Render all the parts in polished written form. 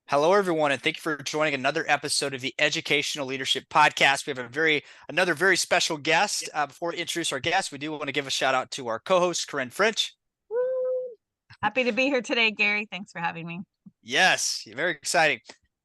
Hello, everyone, and thank you for joining another episode of the Educational Leadership Podcast. We have another very special guest. Before we introduce our guest, we do want to give a shout out to our co-host, Corinne French. Woo. Happy to be here today, Gary. Thanks for having me. Yes, very exciting.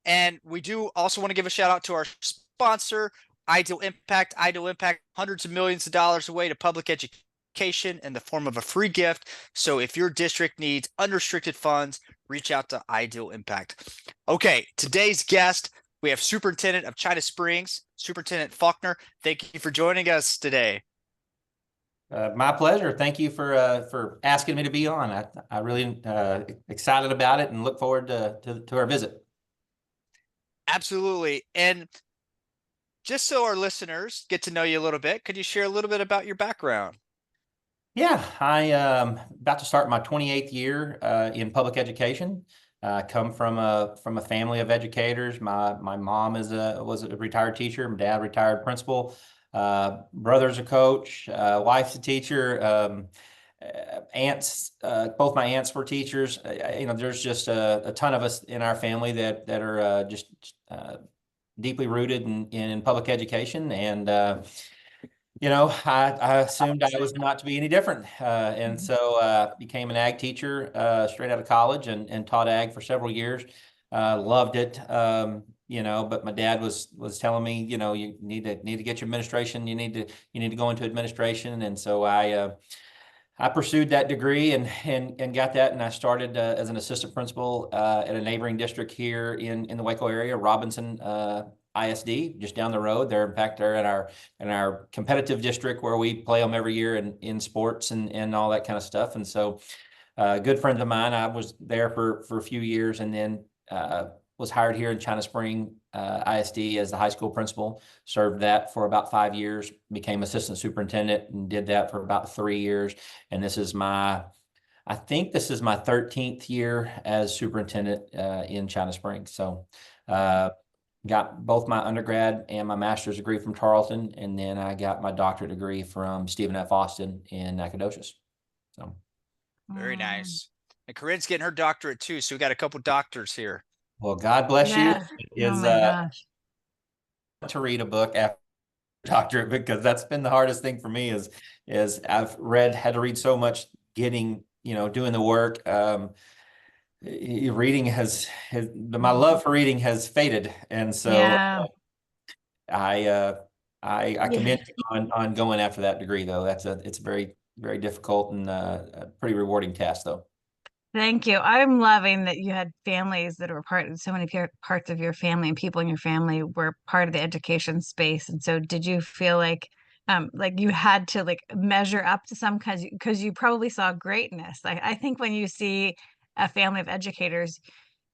And we do also want to give a shout out to our sponsor, Ideal Impact. Ideal Impact, hundreds of millions of dollars away to public education in the form of a free gift. So if your district needs unrestricted funds, reach out to Ideal Impact. Okay, today's guest, we have Superintendent of China Springs, Superintendent Faulkner. Thank you for joining us today. My pleasure. Thank you for asking me to be on. I really excited about it and look forward to our visit. Absolutely. And just so our listeners get to know you a little bit, could you share a little bit about your background? Yeah, I about to start my 28th year in public education. I come from a family of educators. My mom was a retired teacher. My dad, retired principal. Brother's a coach. Wife's a teacher. Aunts, both my aunts were teachers. There's just a ton of us in our family that are just deeply rooted in public education. And I assumed I was not to be any different. And so became an ag teacher straight out of college and taught ag for several years. Loved it. But my dad was telling me, you need to get your administration. You need to go into administration. And so I pursued that degree and got that. And I started as an assistant principal at a neighboring district here in the Waco area, Robinson ISD, just down the road. In fact, they're in our competitive district where we play them every year in sports and all that kind of stuff. And so good friends of mine, I was there for a few years, and then was hired here in China Spring ISD as the high school principal, served that for about 5 years, became assistant superintendent and did that for about 3 years. And I think this is my 13th year as superintendent in China Springs. So got both my undergrad and my master's degree from Tarleton, and then I got my doctorate degree from Stephen F. Austin in Nacogdoches. So very nice. And Corinne's getting her doctorate too, so we got a couple doctors here. Well, God bless you. Oh my gosh. To read a book after doctorate, because that's been the hardest thing for me is I've had to read so much doing the work. Reading my love for reading has faded, and so I commend you on going after that degree, though. It's a very, very difficult and a pretty rewarding task, though. Thank you. I'm loving that you had families that were so many parts of your family and people in your family were part of the education space. And so did you feel like you had to measure up to some because you probably saw greatness? I think when you see a family of educators,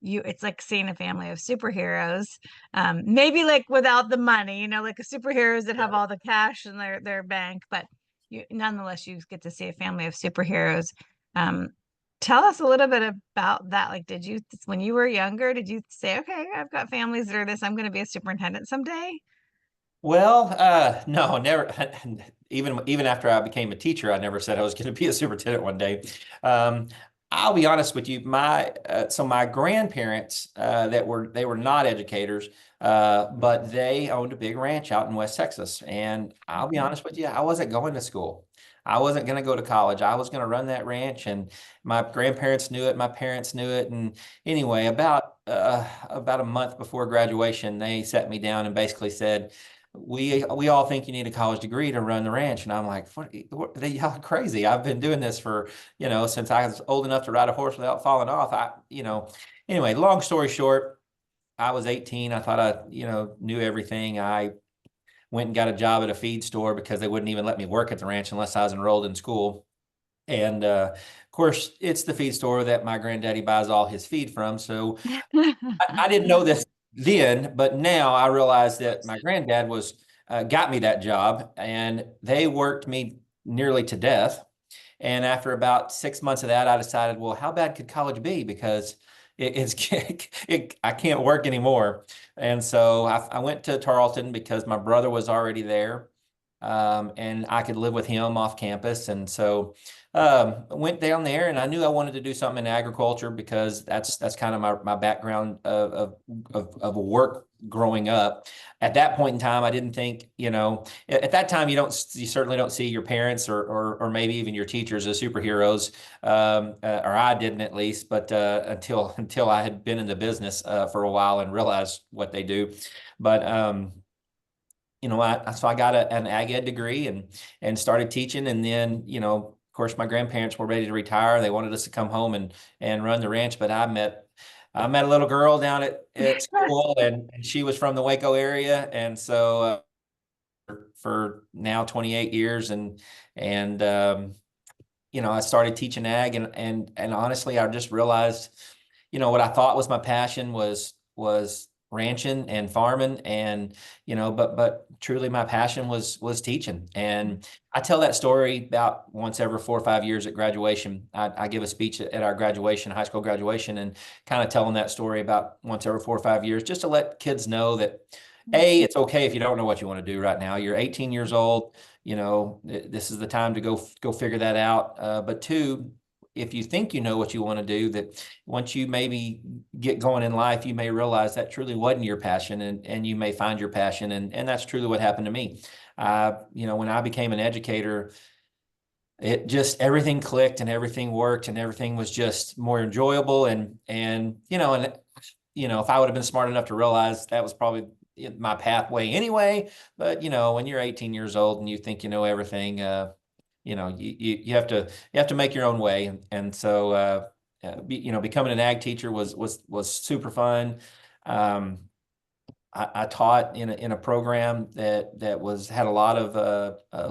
it's like seeing a family of superheroes. Maybe without the money, like superheroes that have all the cash in their bank, but nonetheless, you get to see a family of superheroes. Tell us a little bit about that. When you were younger, did you say, okay, I've got families that are this, I'm going to be a superintendent someday? Well, no, never. Even after I became a teacher, I never said I was going to be a superintendent one day. I'll be honest with you. My grandparents they were not educators, but they owned a big ranch out in West Texas. And I'll be honest with you, I wasn't going to school. I wasn't going to go to college. I was going to run that ranch, and my grandparents knew it. My parents knew it. And anyway, about a month before graduation, they sat me down and basically said, we all think you need a college degree to run the ranch. And I'm like, what are y'all crazy? I've been doing this for, since I was old enough to ride a horse without falling off. Anyway, long story short, I was 18. I thought I, knew everything. I went and got a job at a feed store because they wouldn't even let me work at the ranch unless I was enrolled in school. And of course, it's the feed store that my granddaddy buys all his feed from. So I didn't know this then, but now I realize that my granddad got me that job, and they worked me nearly to death. And after about 6 months of that, I decided, well, how bad could college be? Because I can't work anymore. And so I went to Tarleton because my brother was already there. and I could live with him off campus. And so went down there, and I knew I wanted to do something in agriculture because that's kind of my background of work growing up. At that point in time, I didn't think, at that time you certainly don't see your parents or maybe even your teachers as superheroes, or I didn't at least, but until I had been in the business for a while and realized what they do. But so I got an ag ed degree and started teaching. And then, of course, my grandparents were ready to retire. They wanted us to come home and run the ranch. But I met a little girl down at school, and she was from the Waco area. And so for now 28 years, and I started teaching ag, and honestly, I just realized, what I thought was my passion was ranching and farming, and but truly my passion was teaching. And I tell that story about once every 4 or 5 years at graduation. I give a speech at our graduation, high school graduation, and kind of telling that story about once every 4 or 5 years, just to let kids know that it's okay if you don't know what you want to do right now. You're 18 years old. This is the time to go figure that out. But two, if you think you know what you want to do, that once you maybe get going in life, you may realize that truly wasn't your passion, and you may find your passion. And that's truly what happened to me. When I became an educator, it just, everything clicked and everything worked and everything was just more enjoyable. If I would have been smart enough to realize that was probably my pathway anyway. But when you're 18 years old and you think you know everything, you have to make your own way. And so becoming an ag teacher was super fun. I taught in a program that had a lot of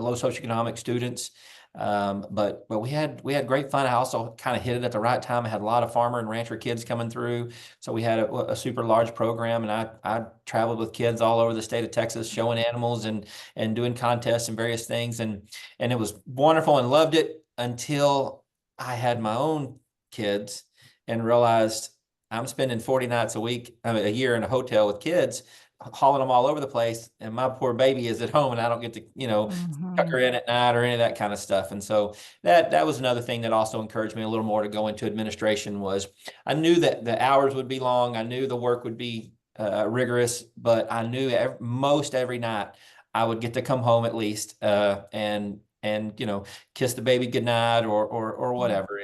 low socioeconomic students. But we had great fun. I also kind of hit it at the right time. I had a lot of farmer and rancher kids coming through. So we had a super large program, and I traveled with kids all over the state of Texas, showing animals and doing contests and various things. And it was wonderful, and loved it until I had my own kids and realized I'm spending 40 nights a year in a hotel with kids, hauling them all over the place. And my poor baby is at home, and I don't get to, tuck her in at night or any of that kind of stuff. And so that was another thing that also encouraged me a little more to go into administration. Was I knew that the hours would be long. I knew the work would be rigorous, but I knew most every night I would get to come home at least, and kiss the baby goodnight or whatever.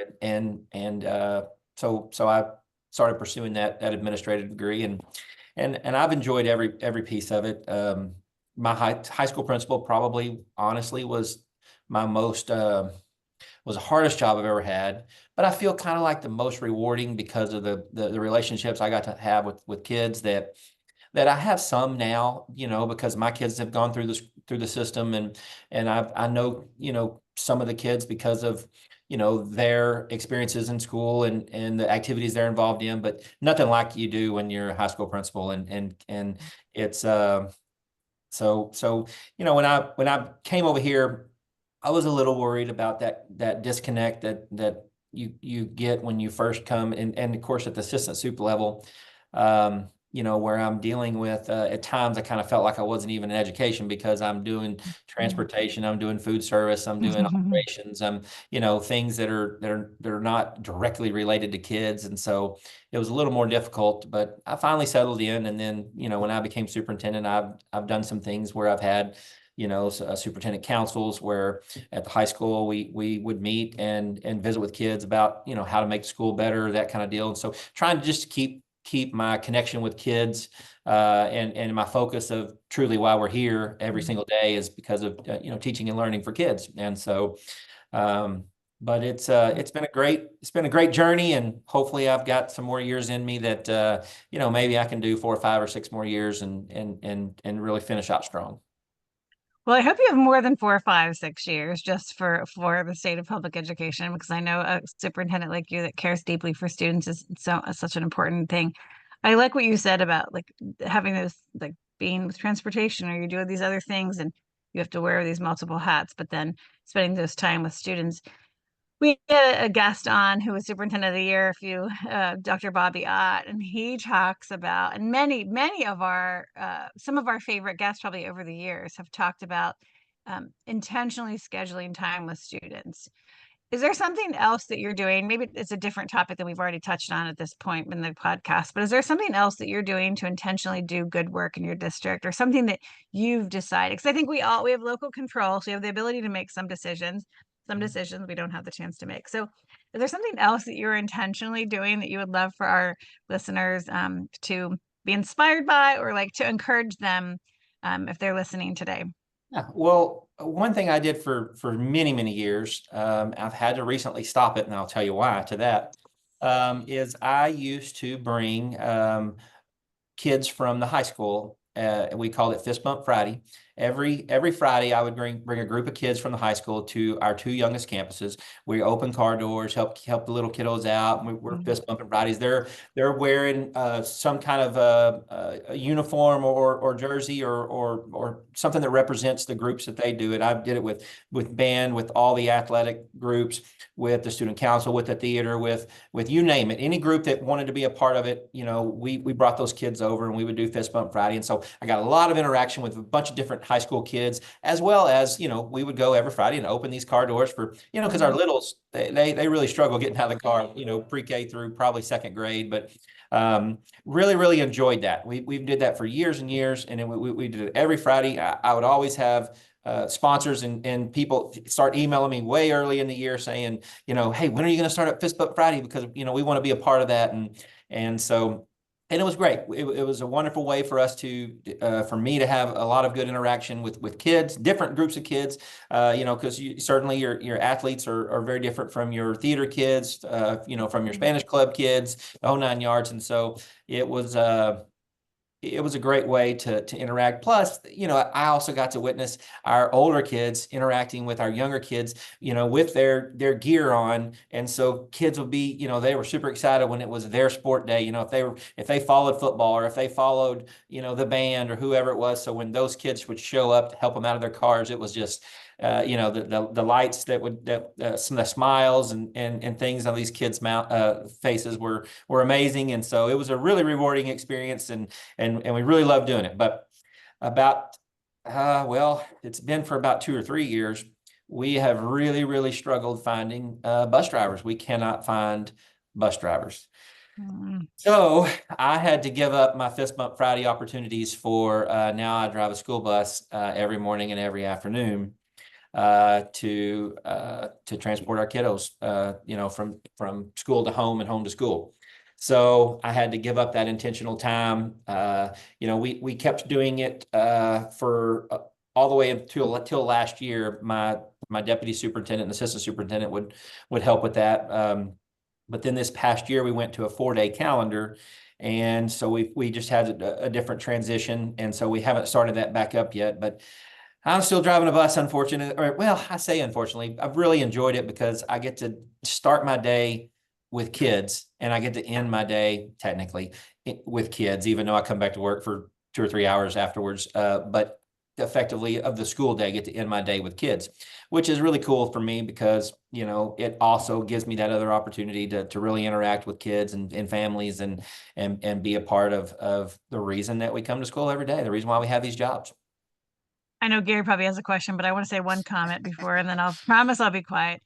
So I started pursuing that administrative degree, and I've enjoyed every piece of it. My high school principal probably honestly was my most was the hardest job I've ever had, but I feel kind of like the most rewarding because of the relationships I got to have with kids that I have some now, because my kids have gone through the system, and I know, some of the kids because of, their experiences in school and the activities they're involved in, but nothing like you do when you're a high school principal. And it's so when I came over here, I was a little worried about that disconnect that you get when you first come, and of course at the assistant soup level, where I'm dealing with, at times I kind of felt like I wasn't even in education, because I'm doing transportation, I'm doing food service, I'm doing operations, things that are not directly related to kids. And so it was a little more difficult, but I finally settled in. And then, when I became superintendent, I've done some things where I've had, superintendent councils, where at the high school we would meet and visit with kids about, how to make the school better, that kind of deal. And so trying to just keep my connection with kids, and my focus of truly why we're here every single day is because of teaching and learning for kids. And so but it's been a great journey, and hopefully I've got some more years in me that maybe I can do 4 or 5 or 6 more years and really finish out strong. Well, I hope you have more than 4, 5, 6 years just for the state of public education, because I know a superintendent like you that cares deeply for students is such an important thing. I like what you said about like having those, like being with transportation, or you're doing these other things and you have to wear these multiple hats, but then spending those time with students. We had a guest on who was superintendent of the year, Dr. Bobby Ott, and he talks about, and many of our, some of our favorite guests probably over the years have talked about intentionally scheduling time with students. Is there something else that you're doing? Maybe it's a different topic than we've already touched on at this point in the podcast, but is there something else that you're doing to intentionally do good work in your district, or something that you've decided? Because I think we have local control, so we have the ability to make some decisions. Some decisions we don't have the chance to make. So is there something else that you're intentionally doing that you would love for our listeners to be inspired by, or like to encourage them if they're listening today? Yeah, well, one thing I did for many, many years, I've had to recently stop it, and I'll tell you why to that, is I used to bring kids from the high school. We called it Fist Bump Friday. Every Friday, I would bring a group of kids from the high school to our two youngest campuses. We open car doors, help the little kiddos out. We're fist bumping Fridays. They're wearing some kind of a uniform or jersey or something that represents the groups that they do. And I did it with band, with all the athletic groups, with the student council, with the theater, with you name it. Any group that wanted to be a part of it, we brought those kids over and we would do Fist Bump Friday. And so I got a lot of interaction with a bunch of different high school kids, as well as, we would go every Friday and open these car doors for, because our littles, they really struggle getting out of the car, pre-K through probably second grade, but really, really enjoyed that. We did that for years and years, and we did it every Friday. I would always have sponsors and people start emailing me way early in the year saying, hey, when are you going to start up Fist Bump Friday? Because, we want to be a part of that. And it was great. It was a wonderful way for us for me to have a lot of good interaction with kids, different groups of kids, because certainly your athletes are very different from your theater kids, from your Spanish club kids, the whole 9 yards. And so it was a great way to interact. Plus, I also got to witness our older kids interacting with our younger kids, with their gear on. And so kids would be, they were super excited when it was their sport day, if they followed football or if they followed, the band or whoever it was. So when those kids would show up to help them out of their cars, it was just, the lights the smiles and things on these kids' faces were amazing. And so it was a really rewarding experience, and we really loved doing it. But it's been for about 2 or 3 years. We have really, really struggled finding bus drivers. We cannot find bus drivers. So I had to give up my Fist Bump Friday opportunities for now I drive a school bus every morning and every afternoon to transport our kiddos, from school to home and home to school. So I had to give up that intentional time. We kept doing it for all the way until last year. My deputy superintendent and assistant superintendent would help with that. But then this past year we went to a 4-day calendar. And so we just had a different transition. And so we haven't started that back up yet, but I'm still driving a bus, unfortunately. I say unfortunately. I've really enjoyed it because I get to start my day with kids, and I get to end my day technically with kids, even though I come back to work for 2 or 3 hours afterwards. But effectively of the school day, I get to end my day with kids, which is really cool for me because, it also gives me that other opportunity to really interact with kids and families and be a part of the reason that we come to school every day, the reason why we have these jobs. I know Gary probably has a question, but I want to say one comment before, and then I'll promise I'll be quiet.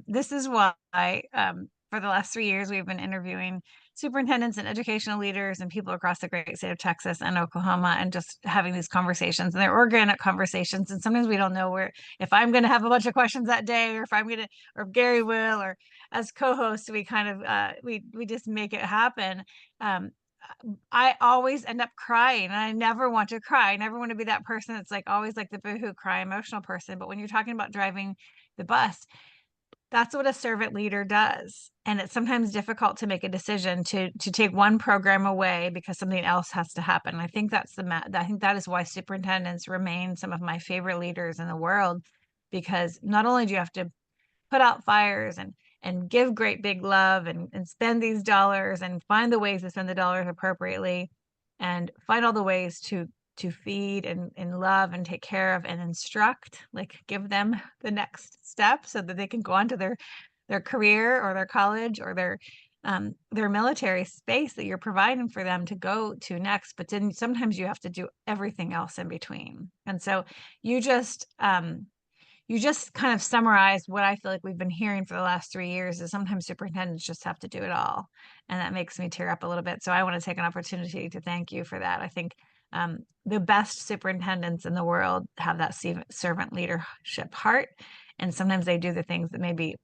This is why for the last 3 years, we've been interviewing superintendents and educational leaders and people across the great state of Texas and Oklahoma, and just having these conversations. And they're organic conversations. And sometimes we don't know if I'm going to have a bunch of questions that day, or or if Gary will, or as co-hosts, we kind of, we just make it happen. I always end up crying, and I never want to cry. I never want to be that person that's like always like the boohoo cry emotional person. But when you're talking about driving the bus, that's what a servant leader does. And it's sometimes difficult to make a decision to take one program away because something else has to happen. And I think I think that is why superintendents remain some of my favorite leaders in the world, because not only do you have to put out fires and give great big love and spend these dollars and find the ways to spend the dollars appropriately, and find all the ways to feed and love and take care of and instruct, like give them the next step so that they can go on to their career or their college or their their military space that you're providing for them to go to next, but then sometimes you have to do everything else in between. And so you just you just kind of summarized what I feel like we've been hearing for the last 3 years is sometimes superintendents just have to do it all. And that makes me tear up a little bit. So I want to take an opportunity to thank you for that. I think the best superintendents in the world have that servant leadership heart. And sometimes they do the things that maybe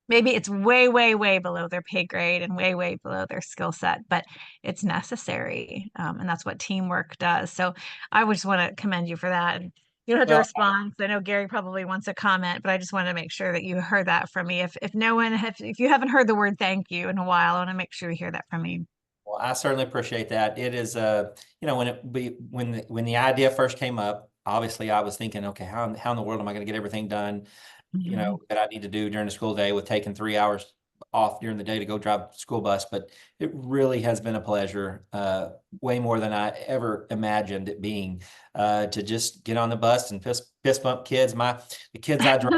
it's way, way, way below their pay grade and way, way below their skill set, but it's necessary. And that's what teamwork does. So I would just want to commend you for that. And you don't have to Well, respond. 'Cause I know Gary probably wants a comment, but I just wanted to make sure that you heard that from me. If no one, if you haven't heard the word thank you in a while, I want to make sure you hear that from me. well, I certainly appreciate that. It is, when the idea first came up, obviously I was thinking, okay, how in the world am I going to get everything done, Mhm. that I need to do during the school day with taking 3 hours off during the day to go drive the school bus. But it really has been a pleasure, way more than I ever imagined it being, to just get on the bus and fist bump kids. The kids I drive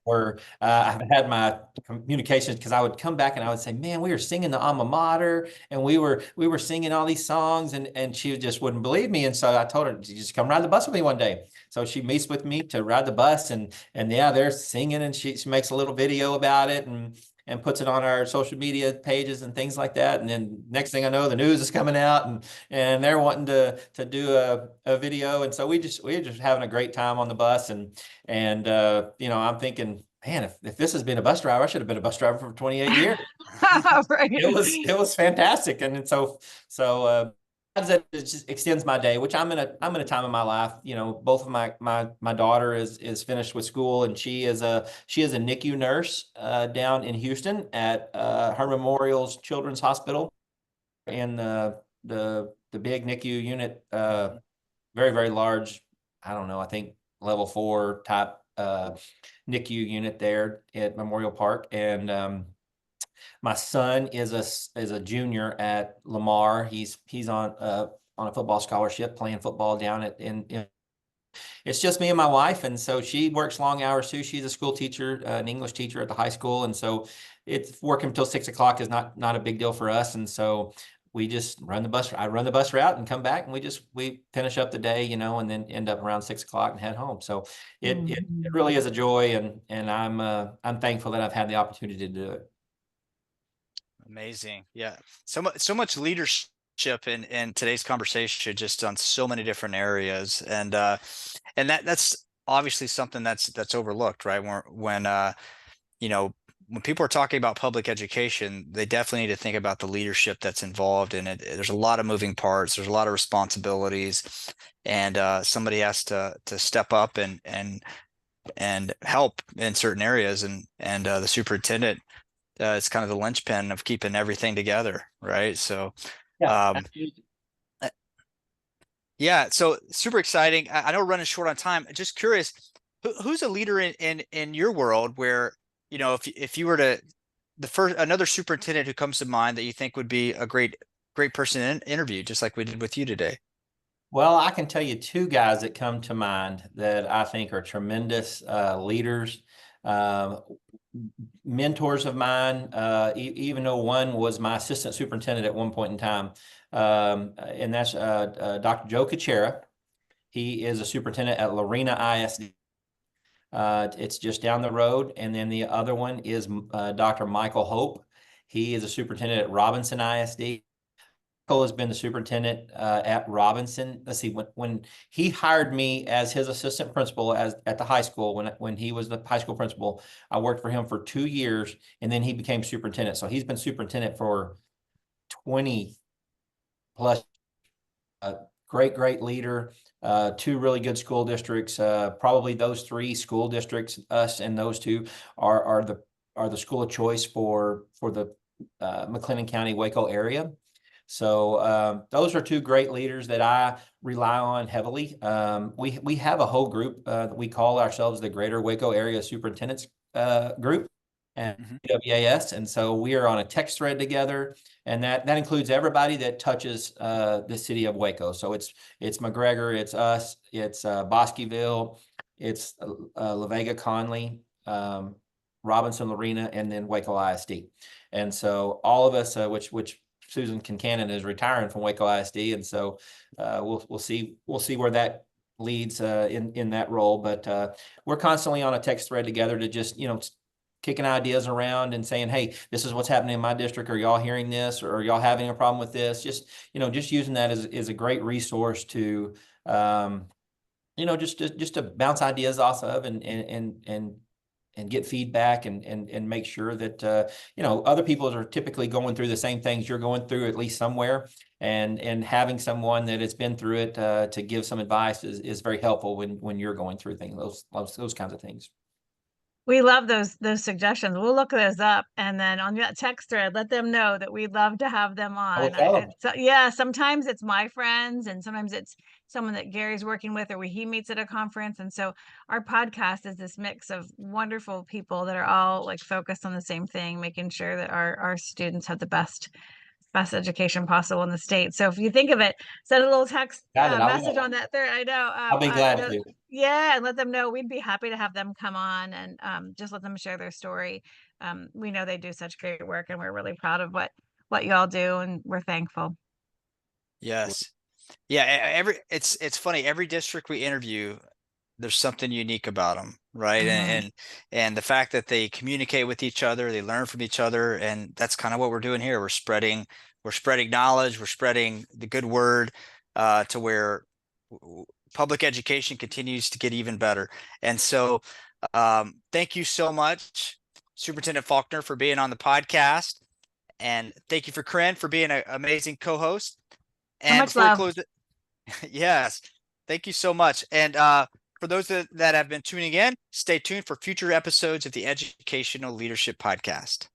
were, I've had my communications because I would come back and I would say, man, we were singing the alma mater and we were singing all these songs, and she just wouldn't believe me. And so I told her, just come ride the bus with me one day. So she meets with me to ride the bus, and yeah, they're singing, and she makes a little video about it and puts it on our social media pages and things like that. And then next thing I know, the news is coming out, and they're wanting to do a video. And so we're just having a great time on the bus. And I'm thinking, man, if this has been a bus driver, I should have been a bus driver for 28 years. Right. It was fantastic. And so that it just extends my day, which I'm in a time in my life. Both of my daughter is finished with school, and she is a NICU nurse, down in Houston at, her Memorial's Children's Hospital, in the big NICU unit, very, very large. I don't know, I think level 4 type, NICU unit there at Memorial Park. And my son is a junior at Lamar. He's on a football scholarship, playing football down in. It's just me and my wife, and so she works long hours too. She's a school teacher, an English teacher at the high school, and so it's working until 6 o'clock is not a big deal for us. And so we just run the bus. I run the bus route and come back, and we finish up the day, and then end up around 6 o'clock and head home. So it Mhm. really is a joy, and I'm thankful that I've had the opportunity to do it. Amazing. Yeah. So much leadership in today's conversation, just on so many different areas. And that's obviously something that's overlooked, right? You know, when people are talking about public education, they definitely need to think about the leadership that's involved in it. There's a lot of moving parts, there's a lot of responsibilities, and somebody has to step up and help in certain areas. And the superintendent, it's kind of the linchpin of keeping everything together, right? So, Yeah, um, absolutely. uh, yeah, so super exciting. I know we're running short on time. Just curious, who's a leader in your world where, if you were to another superintendent who comes to mind that you think would be a great person to interview, just like we did with you today. Well, I can tell you two guys that come to mind that I think are tremendous, leaders, um, mentors of mine, even though one was my assistant superintendent at one point in time. And that's, Dr. Joe Kuchera. He is a superintendent at Lorena ISD. It's just down the road. And then the other one is, Dr. Michael Hope. He is a superintendent at Robinson ISD. Cole has been the superintendent, at Robinson. Let's see, when he hired me as his assistant principal at the high school, when he was the high school principal, I worked for him for 2 years, and then he became superintendent. So he's been superintendent for 20 plus. Great leader. Two really good school districts. Probably those three school districts, us and those two, are the school of choice for the, McLennan County Waco area. So, those are two great leaders that I rely on heavily. We have a whole group, that we call ourselves the Greater Waco Area Superintendents, group, and Mhm. WAS. And so we are on a text thread together, and that includes everybody that touches, the city of Waco. So it's McGregor, it's us, it's, Bosqueville, it's, La Vega Conley, Robinson, Lorena, and then Waco ISD. And so all of us, which Susan Kincannon is retiring from Waco ISD, and so we'll see where that leads in that role. But we're constantly on a text thread together to just kicking ideas around and saying, hey, this is what's happening in my district. Are y'all hearing this? Or are y'all having a problem with this? Just using that as a great resource to just to bounce ideas off of and get feedback and make sure that other people are typically going through the same things you're going through, at least somewhere, and having someone that has been through it to give some advice is very helpful when you're going through things, those kinds of things. We love those suggestions. We'll look those up, and then on that text thread, let them know that we'd love to have them I will on. tell them. So, yeah, sometimes it's my friends, and sometimes it's someone that Gary's working with, or he meets at a conference. And so our podcast is this mix of wonderful people that are all like focused on the same thing, making sure that our students have the best education possible in the state. So if you think of it, send a little text Got it. message on that thread. I know. I'll be glad to. Yeah, and let them know. We'd be happy to have them come on and just let them share their story. We know they do such great work, and we're really proud of what y'all do, and we're thankful. Yes. Yeah. It's funny. Every district we interview, there's something unique about them, right? And the fact that they communicate with each other, they learn from each other, and that's kind of what we're doing here. We're spreading knowledge, we're spreading the good word to where public education continues to get even better. And so thank you so much, Superintendent Faulkner, for being on the podcast, and thank you for Corinne for being an amazing co-host. And much love. close it, yes, thank you so much. And for those that have been tuning in, stay tuned for future episodes of the Educational Leadership Podcast.